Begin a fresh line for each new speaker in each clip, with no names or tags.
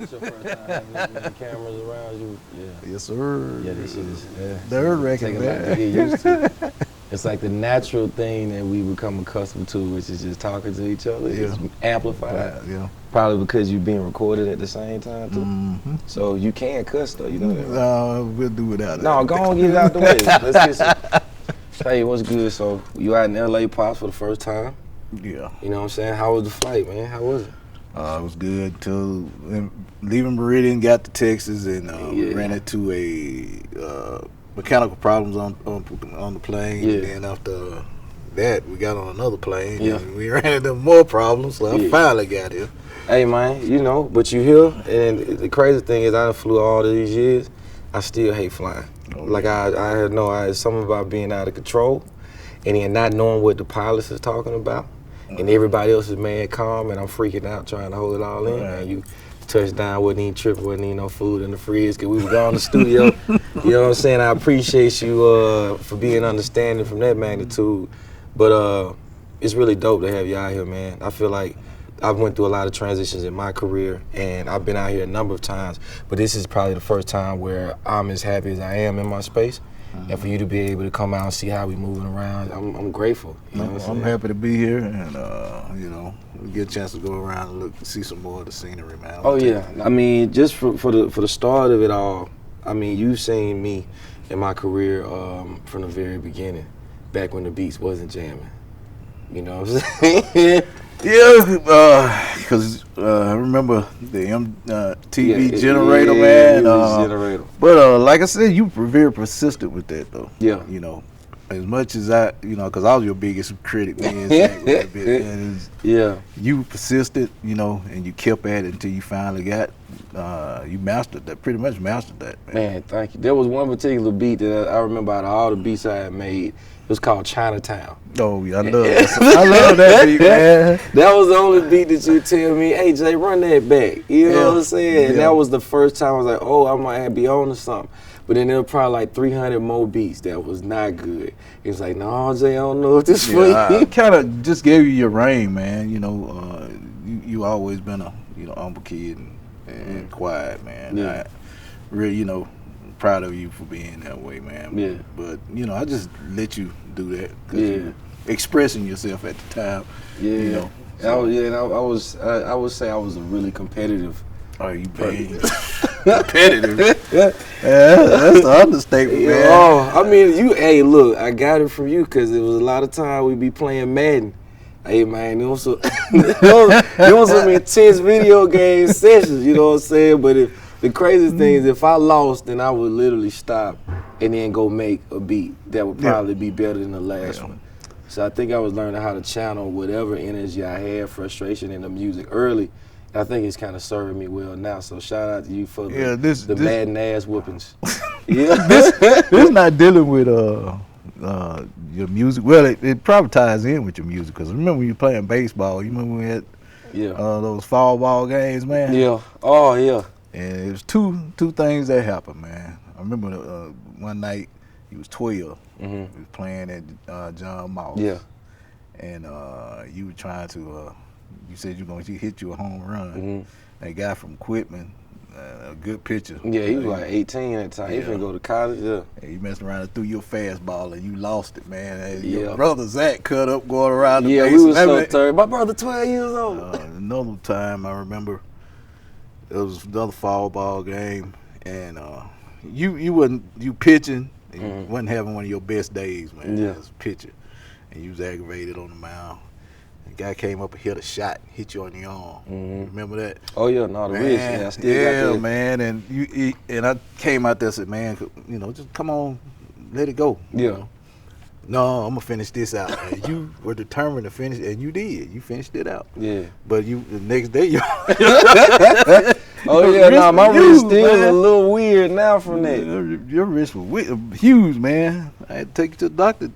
It's your first time having the cameras around you. Yeah.
Yes, sir.
Yeah, this is
nerve-wracking,
take a lot to get used to. It's like the natural thing that we become accustomed to, which is just talking to each other.
Yeah.
It's amplified.
Yeah.
Probably because you're being recorded at the same time too.
Mm-hmm.
So you can cuss though, you know that. Right?
No, we'll do without it.
No, go on, get it out the way. Let's get some. Hey, what's good? So you out in LA, Pops, for the first time?
Yeah.
You know what I'm saying? How was the flight, man? How was it?
It was good till leaving Meridian, got to Texas, and ran into a mechanical problems on the plane.
Yeah.
And then after that, we got on another plane.
Yeah.
And we ran into more problems, so I finally got here.
Hey, man, you know, but you here, and the crazy thing is I done flew all these years. I still hate flying.
Oh,
like it's something about being out of control, and then not knowing what the pilots is talking about. And everybody else is mad calm, and I'm freaking out trying to hold it all in.
Right.
And you touched down, wasn't even tripping, wasn't even no food in the fridge, because we was gone to the studio. You know what I'm saying? I appreciate you for being understanding from that magnitude. But it's really dope to have you out here, man. I feel like I've went through a lot of transitions in my career, and I've been out here a number of times, but this is probably the first time where I'm as happy as I am in my space. And for you to be able to come out and see how we moving around, I'm grateful. You know
I'm happy to be here, and you know, we get a chance to go around and look, see some more of the scenery, man.
Oh yeah, I mean, just for the start of it all, I mean, you've seen me in my career from the very beginning, back when the beats wasn't jamming. You know what I'm saying?
Yeah, because I remember the MTV generator, man.
Generator.
But like I said, you were very persistent with that, though.
Yeah.
You know, as much as because I was your biggest critic, man. And you persisted, you know, and you kept at it until you finally got, you mastered that, pretty much mastered that, man.
Man, thank you. There was one particular beat that I remember out of all the beats I had made. It was called Chinatown.
Oh, yeah, I love that. I love that beat, man.
That was the only beat that you tell me, hey, Jay, run that back. You know what I'm saying? Yeah. And that was the first time I was like, oh, I might be on to something. But then there were probably like 300 more beats that was not good. He was like, no, Jay, I don't know if this for you.
I kind of just gave you your reign, man. You know, you always been a humble kid and quiet, man.
Yeah.
I really, you know, proud of you for being that way, man.
Yeah.
But you know, I just let you do that because you were expressing yourself at the time.
Yeah.
You know.
So. I would say I was a really competitive.
Oh, you being competitive? That's the understatement, man.
Oh, I mean, hey, look, I got it from you because it was a lot of time we be playing Madden. Hey, man, it was some intense video game sessions. You know what I'm saying? But the craziest thing is if I lost, then I would literally stop and then go make a beat that would probably be better than the last one. So I think I was learning how to channel whatever energy I had, frustration in the music early. I think it's kind of serving me well now. So shout out to you for the Madden ass whoopings. Yeah,
this not dealing with your music. Well, it probably ties in with your music because remember when you were playing baseball. You remember when we had those fall ball games, man?
Yeah. Oh yeah.
And it was two things that happened, man. I remember one night he was 12. He was playing at John Moss.
Yeah.
And you were trying to, you said you were going to hit you a home run. That guy from Quitman, a good pitcher.
Yeah, he was like 18 at the time. He finna go to college,
And you messed around and threw your fastball and you lost it, man. And your brother Zach cut up going around the base.
Yeah, we was so third. My brother 12 years old.
Another time I remember, it was another fall ball game, and you pitching, and you wasn't having one of your best days, man. As a pitcher, and you was aggravated on the mound. The guy came up and hit a shot, hit you on the arm. Remember that?
Oh yeah, no, the wrist. Yeah, I still got that.
Man, and I came out there and said, man, you know, just come on, let it go. You know? No, I'm gonna finish this out. And you were determined to finish, and you did. You finished it out.
Yeah.
But the next day, you.
Oh yeah, no, my wrist still a little weird now from that.
Your wrist was huge, man. I had to take you to the doctor.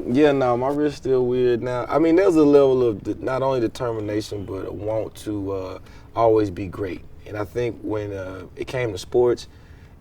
Yeah, no, my wrist still weird now. I mean, there's a level of not only determination, but a want to always be great. And I think when it came to sports,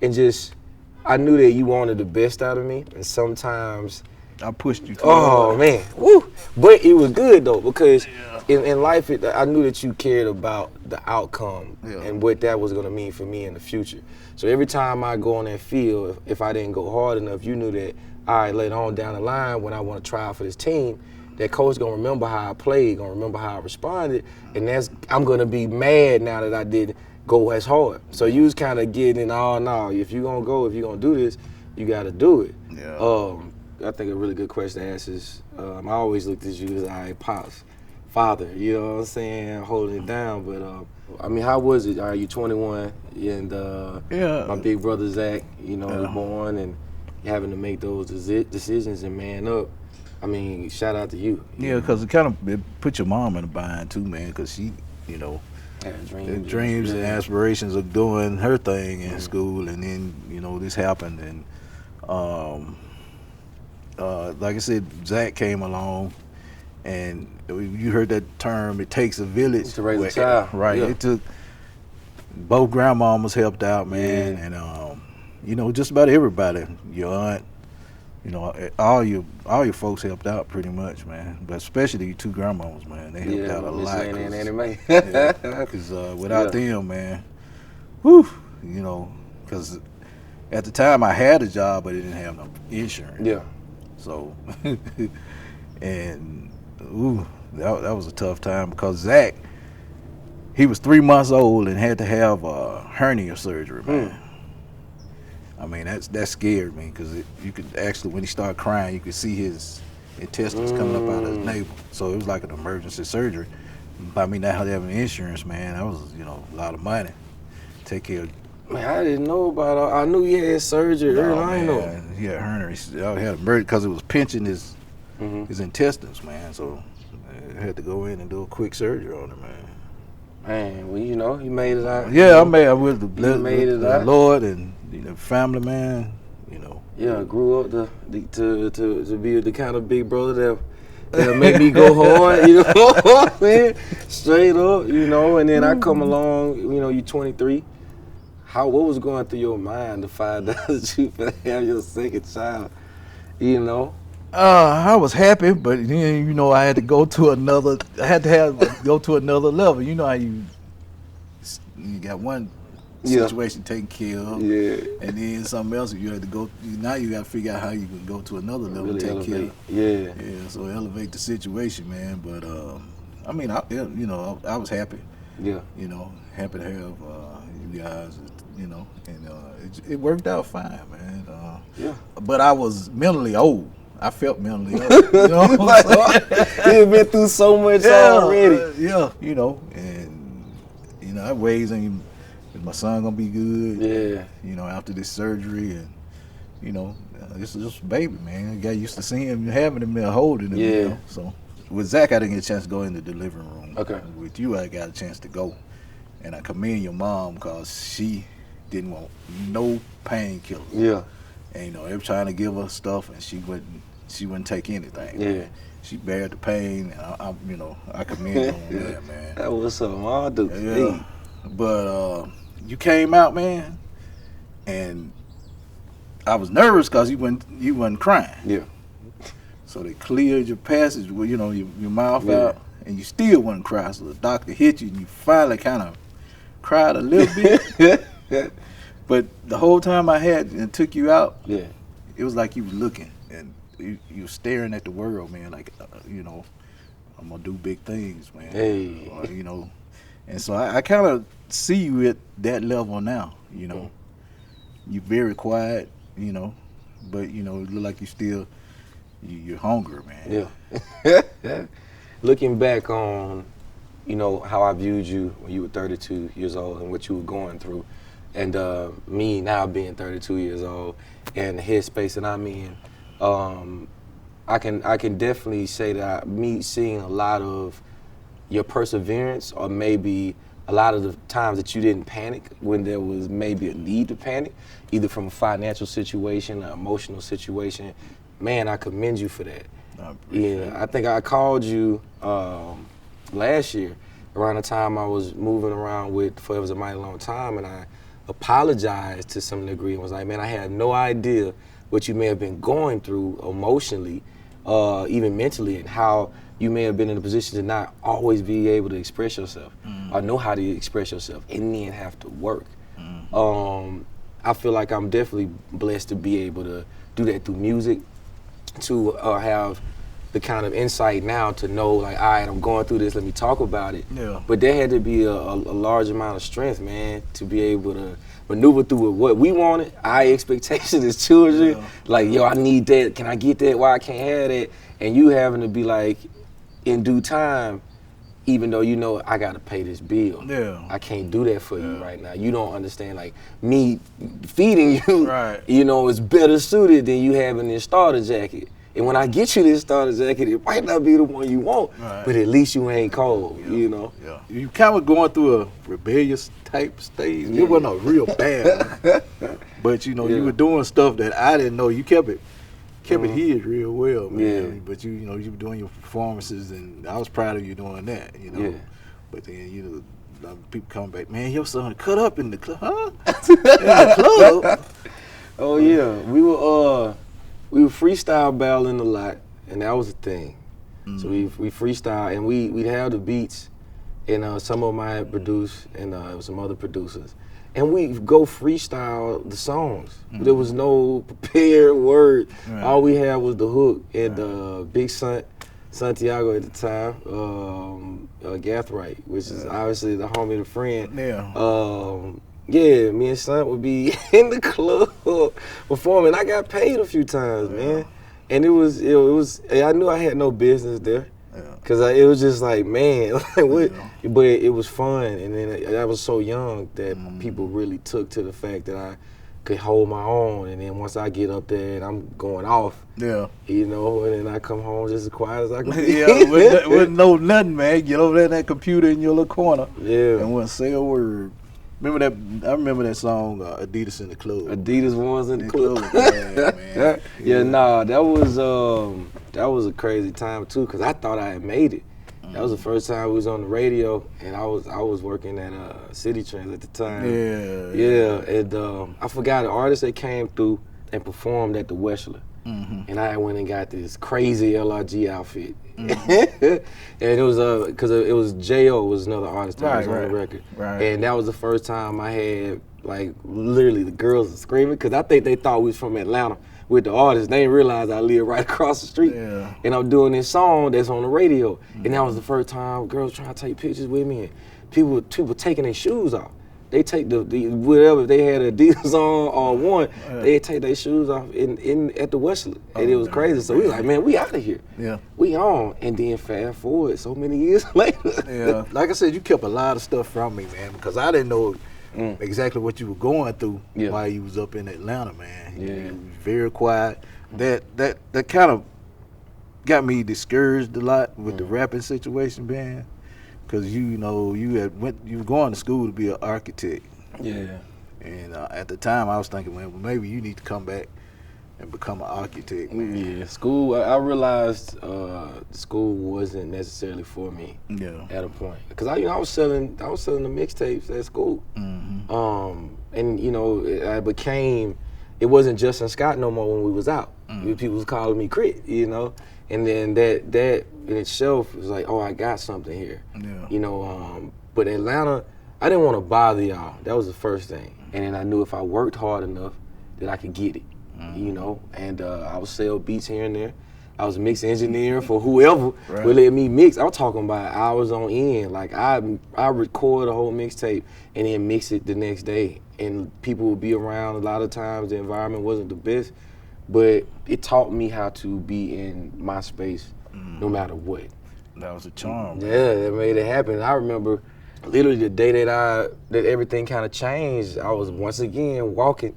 and just I knew that you wanted the best out of me, and sometimes
I pushed you.
Oh man, woo! But it was good though because in life, I knew that you cared about the outcome and what that was gonna mean for me in the future. So every time I go on that field, if I didn't go hard enough, you knew that all right, later on down the line when I want to try out for this team, that coach gonna remember how I played, gonna remember how I responded, and I'm gonna be mad now that I didn't go as hard. So you was kind of getting, oh no, if you gonna go, if you gonna do this, you gotta do it.
Yeah.
I think a really good question to ask is, I always looked at you as I pops, father, you know what I'm saying, holding it down. But I mean, how was it? All right, you 21, and my big brother Zach, you know, was born, and having to make those decisions and man up. I mean, shout out to you.
Yeah, because it put your mom in a bind too, man, because she, you know, had dreams and aspirations of doing her thing in school, and then, you know, this happened, and like I said, Zach came along, and you heard that term, it takes a village
to raise a child.
Right.
Yeah.
It took, both grandmamas helped out, man, and you know, just about everybody, your aunt, you know, all your folks helped out pretty much, man. But especially your two grandmamas, man, they helped out a lot. Because without them, man, whew, you know, because at the time I had a job, but I didn't have no insurance.
Yeah.
So, and that was a tough time because Zach, he was 3 months old and had to have hernia surgery, man. I mean, that scared me because you could actually, when he started crying, you could see his intestines coming up out of his navel. So it was like an emergency surgery. By me not having insurance, man, that was, you know, a lot of money. Take care of.
Man, I didn't know about it. I knew he had surgery early. I didn't know.
He had hernia. I had a murder because it was pinching his intestines, man. So I had to go in and do a quick surgery on him, man.
Man, well, you know, he made it out.
Yeah, I made it with the Lord and, you know, family, man. You know.
Yeah, grew up to be the kind of big brother that make me go hard, you know what I'm saying? Straight up, you know. And then I come along, you know, you 23. What was going through your mind to find out that you have your second child, you know?
I was happy, but then, you know, I had to go to another. I had to go to another level. You know how you got one situation taken care of, and then something else you had to go. Now you got to figure out how you can go to another level, really take care of.
Yeah.
So elevate the situation, man. But I mean, you know, I was happy.
Yeah.
You know, happy to have you guys. You know, and it worked out fine, man. But I was mentally old. I felt mentally old. You know what I'm saying?
You've been through so much already.
You know, and you know, I ways and is my son gonna be good?
Yeah.
You know, after this surgery, and you know, this is just a baby, man. I got used to seeing him, having him there, holding him. You know? So with Zach, I didn't get a chance to go in the delivery room.
Okay.
With you, I got a chance to go, and I commend your mom because she didn't want no painkillers.
Yeah.
And you know, they were trying to give her stuff, and she wouldn't take anything.
Yeah.
Man. She bared the pain, and you know, I commend her on that, man.
That was something I do.
Yeah. But you came out, man, and I was nervous because you wasn't crying.
Yeah.
So they cleared your passage, with, you know, your mouth out, and you still wasn't crying. So the doctor hit you, and you finally kind of cried a little bit. But the whole time I had and took you out, it was like you was looking and you were staring at the world, man. Like, you know, I'm gonna do big things, man.
Hey,
you know, and so I kind of see you at that level now. You know, you're very quiet, you know, but you know, it look like you're hungry, man.
Yeah. Looking back on, you know, how I viewed you when you were 32 years old and what you were going through. And me now being 32 years old and the headspace that I'm in, I can definitely say that me seeing a lot of your perseverance, or maybe a lot of the times that you didn't panic when there was maybe a need to panic, either from a financial situation, an emotional situation. Man, I commend you for that. I think I called you last year around the time I was moving around with Forever's a Mighty Long Time, and I apologized to some degree and was like, man, I had no idea what you may have been going through emotionally, even mentally, and how you may have been in a position to not always be able to express yourself or know how to express yourself and then have to work. I feel like I'm definitely blessed to be able to do that through music, to have the kind of insight now to know, like, all right, I'm going through this, let me talk about it.
Yeah.
But there had to be a large amount of strength, man, to be able to maneuver through what we wanted, our expectations as children.
Yeah.
Like, yo, I need that, can I get that, why I can't have that? And you having to be like, in due time, even though you know I gotta pay this bill, I can't do that for you right now. You don't understand, like, me feeding you, you know, is better suited than you having this starter jacket. And when I get you this starter jacket, it might not be the one you want, but at least you ain't cold, you know?
Yeah. You kind of going through a rebellious type stage. It wasn't a real bad one. But, you know, you were doing stuff that I didn't know. You kept it hid real well, man. But you know, you were doing your performances, and I was proud of you doing that, you know. But then, you know, people come back, man, your son cut up in the club, huh? In the club.
Oh yeah, we were freestyle battling a lot, and that was the thing. So we freestyle, and we'd have the beats, and some of them I had produced, and some other producers. And we go freestyle the songs. There was no prepared word. All we had was the hook. And Big Santiago at the time, K.R.I.T, which is obviously the homie, the friend. Yeah, me and Son would be in the club performing. I got paid a few times, man. And it was, I knew I had no business there. Cause it was just like, man, like what? But it was fun, and then I was so young that people really took to the fact that I could hold my own, and then once I get up there and I'm going off, you know, and then I come home just as quiet as I can be.
Wouldn't know nothing, man. Get over there in that computer in your little corner, and wouldn't say a word. Remember that? I remember that song, Adidas in the Club.
Adidas ones in the club.
Man.
Nah, that was a crazy time too, cause I thought I had made it. That was the first time we was on the radio, and I was working at City Trends at the time. And I forgot the artist that came through and performed at the Westler. And I went and got this crazy LRG outfit. And it was because it was J.O. was another artist that was on the record. And that was the first time I had, like, literally the girls were screaming, because I think they thought we was from Atlanta with the artist. They didn't realize I lived right across the street. And I'm doing this song that's on the radio. And that was the first time girls trying to take pictures with me, and people taking their shoes off. They take the whatever, they had Adidas on or one, they'd take their shoes off at the Westler. And it was crazy. So we was like, man, we out of here. We on. And then fast forward so many years later.
Like I said, you kept a lot of stuff from me, man, because I didn't know exactly what you were going through while you was up in Atlanta, man. You was very quiet. That kind of got me discouraged a lot with the rapping situation, man. Because you know, you were going to school to be an architect. And at the time I was thinking, man, well, maybe you need to come back and become an architect, man.
School, I realized school wasn't necessarily for me at a point. Because I was selling the mixtapes at school. And you know, it wasn't Justin Scott no more when we was out. People was calling me K.R.I.T, you know. And then that in itself was like, oh, I got something here. You know, but Atlanta, I didn't want to bother y'all. That was the first thing. And then I knew if I worked hard enough that I could get it, you know. And I would sell beats here and there. I was a mix engineer for whoever would let me mix. I'm talking about hours on end. Like I record a whole mixtape and then mix it the next day. And people would be around. A lot of times the environment wasn't the best. But it taught me how to be in my space no matter what.
That was a charm.
Yeah, that made it happen. I remember literally the day that everything kind of changed, I was once again walking,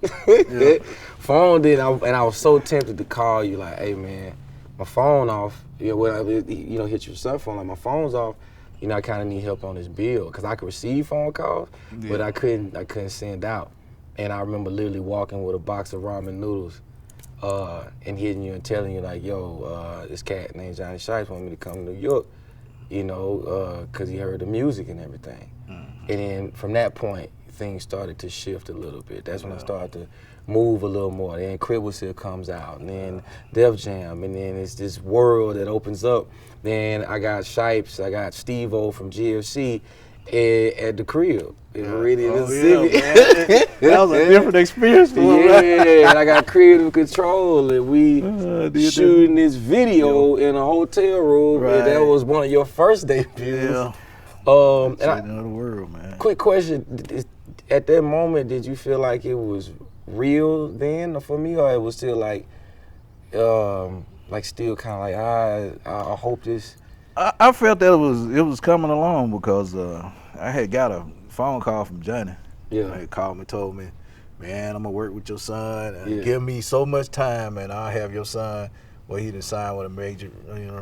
phone did, and I was so tempted to call you like, hey man, my phone off, you know, hit your cell phone, like my phone's off, you know, I kind of need help on this bill, because I could receive phone calls, but I couldn't send out. And I remember literally walking with a box of ramen noodles, and hitting you and telling you like, yo, this cat named Johnny Shites want me to come to New York, you know, because he heard the music and everything. And then from that point, things started to shift a little bit. That's when I started to move a little more. Then KRITIZHERE comes out, and then Def Jam, and then it's this world that opens up. Then I got Shipes, I got Steve-O from GFC at the crib in Meridian, Mississippi.
That was a different experience for me.
Yeah, and I got creative control, and we shooting this video in a hotel room, and that was one of your first debuts.
Yeah.
And
Another world, man.
Quick question: at that moment, did you feel like it was real then for me, or it was still like still kind of like I hope this?
I felt that it was coming along because I had got a phone call from Johnny.
Yeah.
He called me, told me, man, I'm gonna work with your son and give me so much time, and I'll have your son. Well, he done signed with a major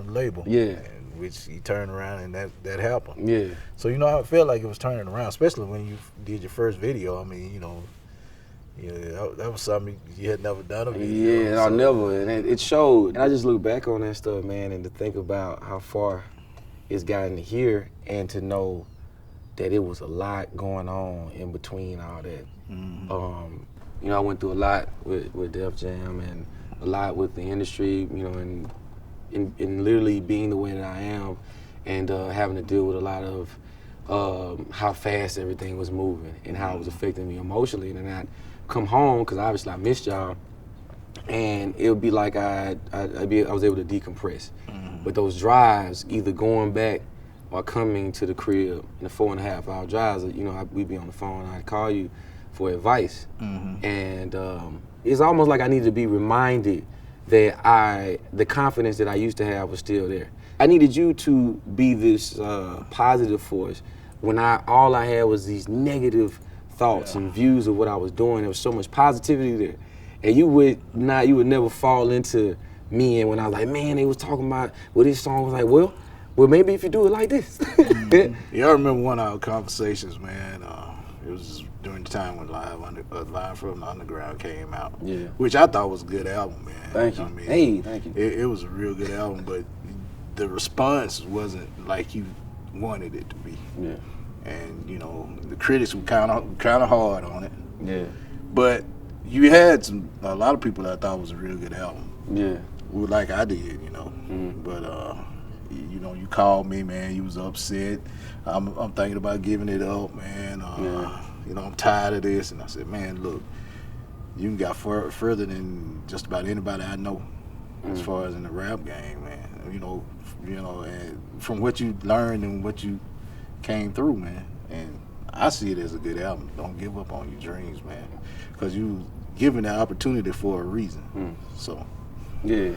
label.
Yeah.
Which he turned around and that happened.
Yeah.
So I felt like it was turning around, especially when you did your first video. I mean, that was something you had never done a video.
Yeah, I never, and it showed. And I just look back on that stuff, man, and to think about how far it's gotten here, and to know that it was a lot going on in between all that. Mm-hmm. I went through a lot with Def Jam and a lot with the industry, and literally being the way that I am, and having to deal with a lot of how fast everything was moving and how it was affecting me emotionally. And then I'd come home, because obviously I missed y'all, and it would be like I was able to decompress. Mm-hmm. But those drives, either going back or coming to the crib in the 4.5-hour drives, we'd be on the phone, I'd call you for advice. Mm-hmm. And it's almost like I needed to be reminded that the confidence that I used to have was still there. I needed you to be this positive force when all I had was these negative thoughts and views of what I was doing. There was so much positivity there. And you would never fall into me, and when I was like, man, they was talking about this song, was like, well, maybe if you do it like this.
Yeah, I remember one of our conversations, man. It was during the time when Live from the Underground came out, which I thought was a good album, man.
Thank you.
I mean,
hey, thank you.
It was a real good album, but the response wasn't like you wanted it to be. Yeah. And the critics were kind of hard on it.
Yeah.
But you had a lot of people that I thought was a real good album.
Yeah.
Like I did, But you called me, man. You was upset. I'm thinking about giving it up, man. I'm tired of this. And I said, man, look, you got further than just about anybody I know as far as in the rap game, man. And from what you learned and what you came through, man. And I see it as a good album. Don't give up on your dreams, man, because you given the opportunity for a reason. So.
Yeah,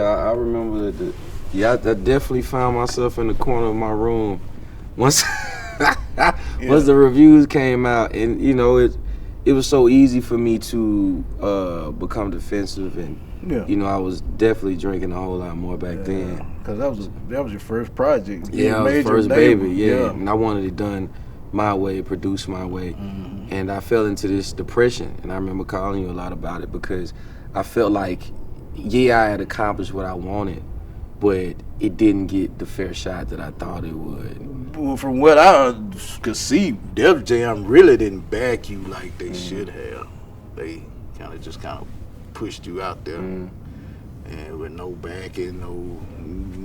I remember that. I definitely found myself in the corner of my room once the reviews came out, and it was so easy for me to become defensive, and I was definitely drinking a whole lot more back then.
Because that was your first project.
Yeah, it was first baby. Yeah, and I wanted it done my way, produced my way, and I fell into this depression. And I remember calling you a lot about it, because I felt like, I had accomplished what I wanted, but it didn't get the fair shot that I thought it would.
Well, from what I could see, Def Jam really didn't back you like they should have. They kind of pushed you out there, and with no backing,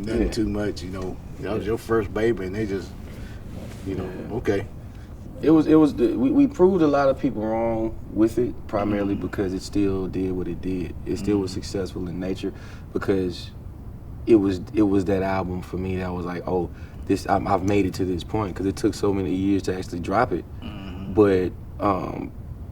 nothing too much. That was your first baby, and they just, okay.
It was. We proved a lot of people wrong with it, primarily because it still did what it did. It still was successful in nature, because it was that album for me that was like, oh, I've made it to this point, because it took so many years to actually drop it. But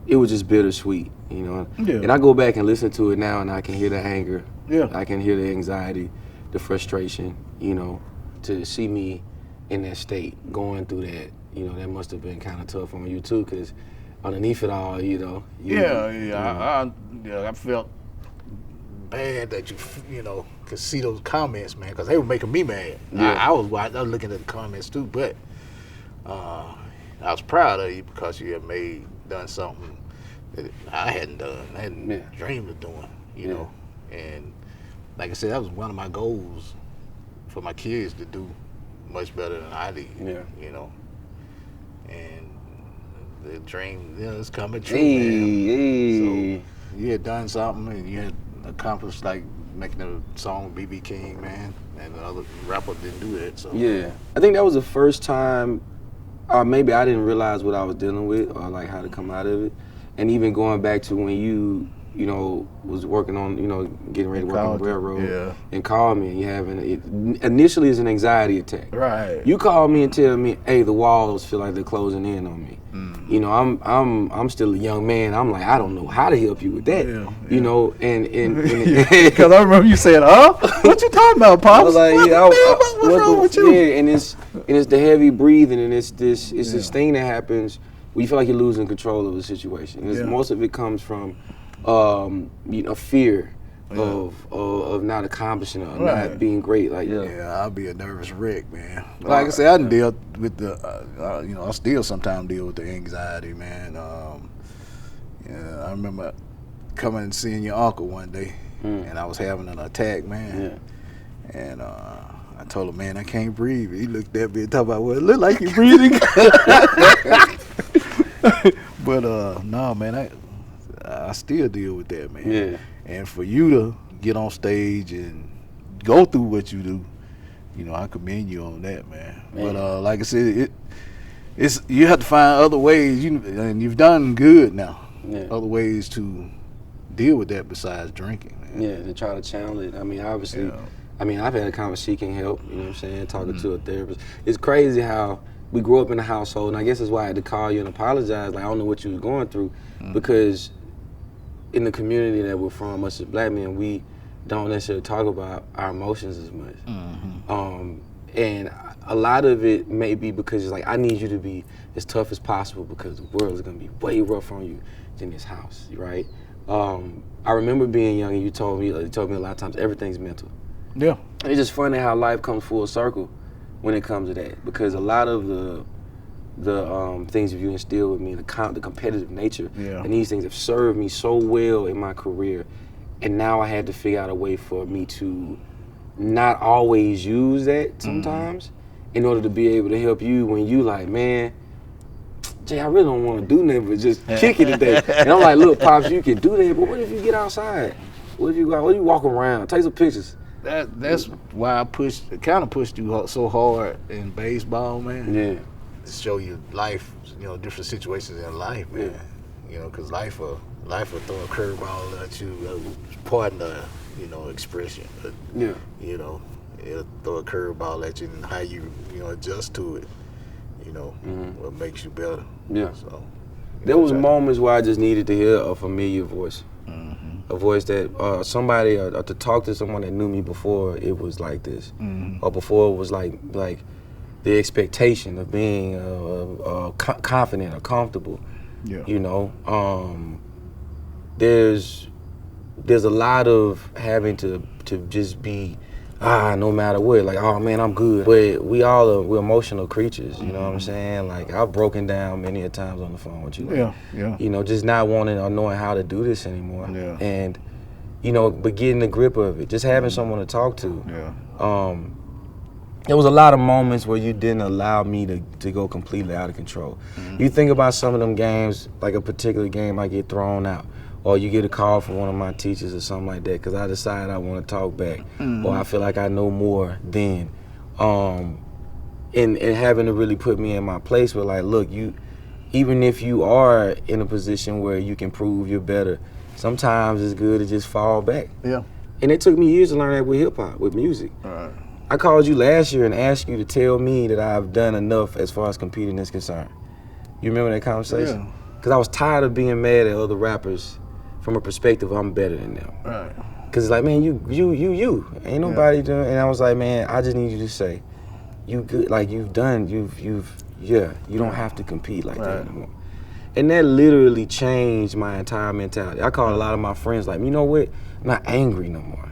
it was just bittersweet, Yeah. And I go back and listen to it now, and I can hear the anger. Yeah. I can hear the anxiety, the frustration. To see me in that state, going through that. That must have been kind of tough on you too, because underneath it all,
I felt bad that you could see those comments, man, because they were making me mad. Yeah. I was looking at the comments too, but I was proud of you because you had done something that I hadn't done. I hadn't dreamed of doing, know. And like I said, that was one of my goals for my kids to do much better than I did. And the dream, it's coming true,
Hey,
man. So you had done something and you had accomplished like making a song with B.B. King, man, and the other rapper didn't do that. So
yeah, I think that was the first time, or maybe I didn't realize what I was dealing with, or like how to come out of it. And even going back to when you know, was working on, getting ready to work on the railroad, and called me, and you having it initially it's an anxiety attack.
Right.
You call me and tell me, hey, the walls feel like they're closing in on me. You know, I'm still a young man. I'm like, I don't know how to help you with that. You know, and
because I remember you saying, what you talking about, Pops?
I was like,
what's wrong with you?
Yeah, and it's the heavy breathing, and it's this thing that happens where you feel like you're losing control of the situation. And most of it comes from fear of not accomplishing it, or not being great. Like
I'll be a nervous wreck, man. Like I said, I done deal with the, I still sometimes deal with the anxiety, man. I remember coming and seeing your uncle one day, and I was having an attack, man. And I told him, man, I can't breathe. He looked at me and talked about, well, it look like you're breathing. But no, man, I still deal with that, man.
Yeah.
And for you to get on stage and go through what you do, I commend you on that, man. But like I said, it's you have to find other ways. And you've done good now. Yeah. Other ways to deal with that besides drinking, man.
Yeah, to try to channel it. I mean, obviously, I've had a conversation seeking help. You know what I'm saying? Talking to a therapist. It's crazy how we grew up in a household, and I guess that's why I had to call you and apologize. Like, I don't know what you was going through, because in the community that we're from, us as black men, we don't necessarily talk about our emotions as much. And a lot of it may be because it's like, I need you to be as tough as possible because the world is gonna be way rougher on you than this house, right? I remember being young, and you told me a lot of times everything's mental.
Yeah.
And it's just funny how life comes full circle when it comes to that, because a lot of the things that you instill with me, the competitive nature, and these things have served me so well in my career, and now I had to figure out a way for me to not always use that sometimes in order to be able to help you when you like, man, Jay, I really don't want to do nothing but just kick it today. And I'm like, look, Pops, you can do that, but what if you get outside? What if you walk around, take some pictures?
That's why I kind of pushed you so hard in baseball, man.
Yeah.
To show you life, different situations in life, man. Because life will throw a curveball at you. Pardon the, expression, but it'll throw a curveball at you, and how you, adjust to it. What makes you better. Yeah. So
there was moments where I just needed to hear a familiar voice. A voice that somebody, or to talk to someone that knew me before it was like this, or before it was like the expectation of being confident or comfortable. There's a lot of having to just be no matter what, like, oh man, I'm good. But we're emotional creatures, you know what I'm saying? Like, I've broken down many a times on the phone with you. Like, just not wanting or knowing how to do this anymore. And, but getting the grip of it, just having someone to talk to. There was a lot of moments where you didn't allow me to go completely out of control. You think about some of them games, like a particular game I get thrown out, or you get a call from one of my teachers or something like that because I decide I want to talk back, or I feel like I know more then. And having to really put me in my place where, like, look, even if you are in a position where you can prove you're better, sometimes it's good to just fall back. Yeah. And it took me years to learn that with hip-hop, with music. I called you last year and asked you to tell me that I've done enough as far as competing is concerned. You remember that conversation? Because I was tired of being mad at other rappers from a perspective of I'm better than them. Because it's like, man, you. Ain't nobody doing. And I was like, man, I just need you to say, you good. Like, you don't have to compete like that anymore. And that literally changed my entire mentality. I called a lot of my friends like, you know what? I'm not angry no more.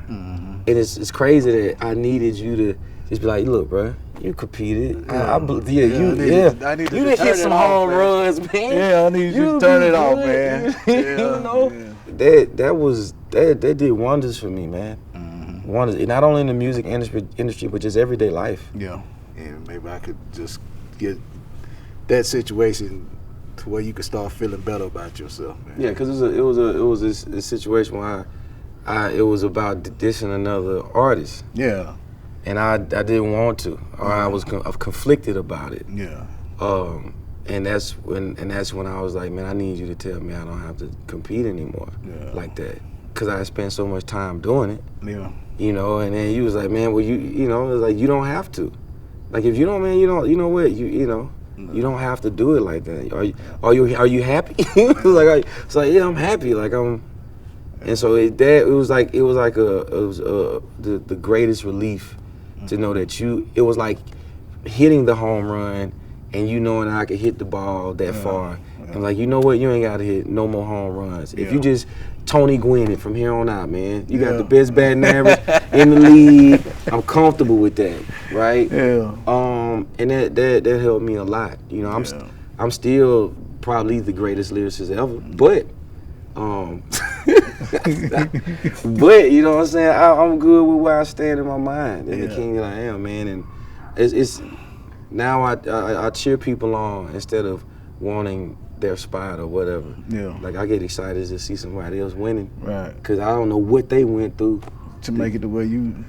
And it's crazy that I needed you to just be like, look, bro, you competed. I need you to hit some home runs, man.
Yeah, I need you to turn it off, man.
That did wonders for me, man. Wonders, not only in the music industry, but just everyday life.
Yeah, and maybe I could just get that situation to where you could start feeling better about yourself, man?
Yeah, because it was a situation where it was about dissing another artist.
Yeah.
And I didn't want to, or I was conflicted about it.
Yeah.
And that's when I was like, man, I need you to tell me I don't have to compete anymore like that, because I spent so much time doing it.
Yeah.
You know, and then you was like, man, well, you know, it's like, you don't have to. Like, if you don't, man, you know what, you know, you don't have to do it like that. Are you happy? It's like, yeah, I'm happy. Like, and so it was like the greatest relief to know that it was like hitting the home run and you knowing I could hit the ball that far. And like, you know what, you ain't got to hit no more home runs. If you just Tony Gwynn it from here on out, man. You got the best batting average in the league. I'm comfortable with that, right?
Yeah.
And that helped me a lot. You know, I'm still probably the greatest lyricist ever, but but you know what I'm saying, I'm good with where I stand in my mind and the king that I am, man. And it's now I cheer people on instead of wanting their spot or whatever. Yeah. Like, I get excited to see somebody else winning. Right. Because I don't know what they went through
to make it the way you,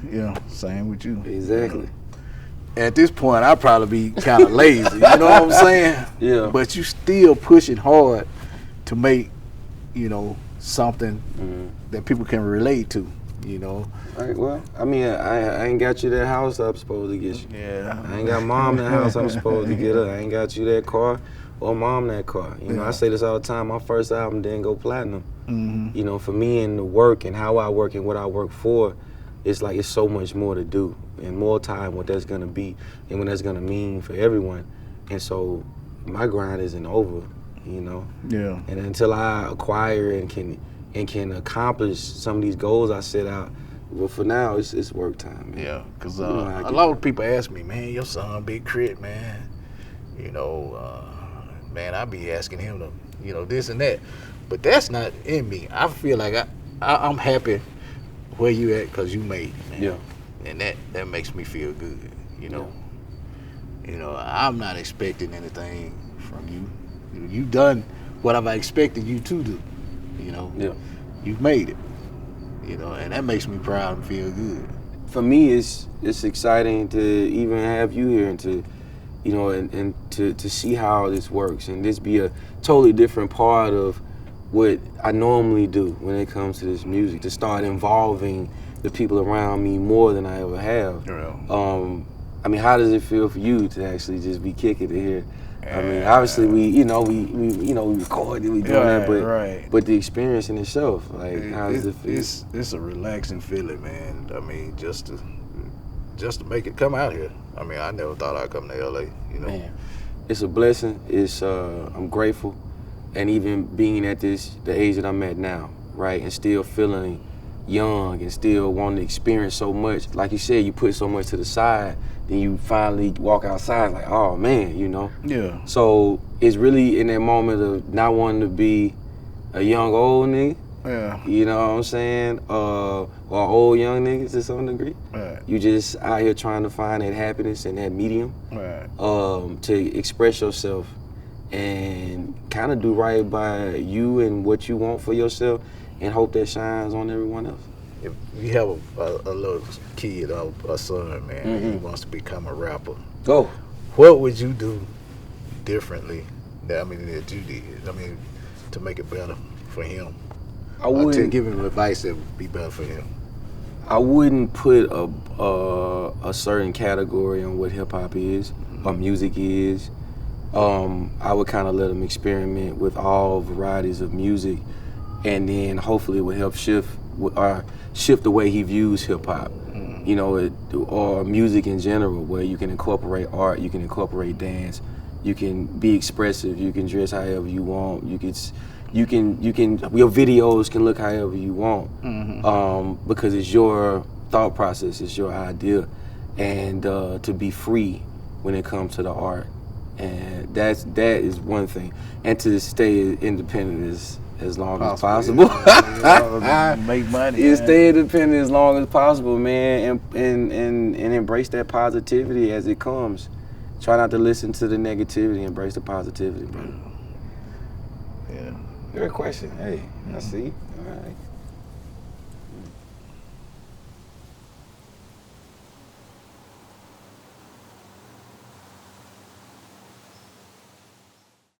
same with you.
Exactly.
At this point, I'd probably be kind of lazy, you know what I'm saying? Yeah. But you still pushing hard to make, something that people can relate to, All
right, well, I mean, I ain't got you that house I'm supposed to get you. Yeah. I ain't got mom that house I'm supposed to get her. I ain't got you that car or mom that car. You know, I say this all the time. My first album didn't go platinum. Mm-hmm. For me and the work and how I work and what I work for, it's like it's so much more to do and more time what that's gonna be and what that's gonna mean for everyone. And so my grind isn't over, Yeah. And until I acquire and can accomplish some of these goals I set out, well, for now it's work time, man.
Yeah, because a lot of people ask me, man, your son BIGKRIT, man. Man, I be asking him to, this and that. But that's not in me. I feel like I'm happy where you at because you made it, man. Yeah. And that makes me feel good, I'm not expecting anything from you. You done what I've expected you to do, Yeah. You've made it, and that makes me proud and feel good.
For me, it's exciting to even have you here and to and to see how this works and this be a totally different part of what I normally do when it comes to this music, to start involving the people around me more than I ever have. Yeah. I mean, how does it feel for you to actually just be kicking it here? I mean, obviously we record and we doing that, but the experience in itself, like, how does it feel?
It's a relaxing feeling, man. I mean, just to make it come out here. I mean, I never thought I'd come to LA,
Man, it's a blessing. I'm grateful. And even being at the age that I'm at now, right, and still feeling young and still wanting to experience so much. Like you said, you put so much to the side, then you finally walk outside like, oh man, Yeah. So it's really in that moment of not wanting to be a young old nigga. Yeah. You know what I'm saying? Or old young niggas to some degree. Right. You just out here trying to find that happiness and that medium. Right. To express yourself and kind of do right by you and what you want for yourself and hope that shines on everyone else.
If you have a little kid or a son, man, and he wants to become a rapper, what would you do differently that you did? I mean, to make it better for him? I wouldn't to give him advice that would be better for him.
I wouldn't put a certain category on what hip hop is or music is. I would kind of let him experiment with all varieties of music, and then hopefully it would help shift the way he views hip hop, or music in general, where you can incorporate art, you can incorporate dance, you can be expressive, you can dress however you want, your videos can look however you want, because it's your thought process, it's your idea, and to be free when it comes to the art. And that is one thing, and to stay independent as long as possible.
Make money.
Yeah, stay independent as long as possible, man, and embrace that positivity as it comes. Try not to listen to the negativity, embrace the positivity, bro.
Yeah.
Good question. Hey, I see. All right.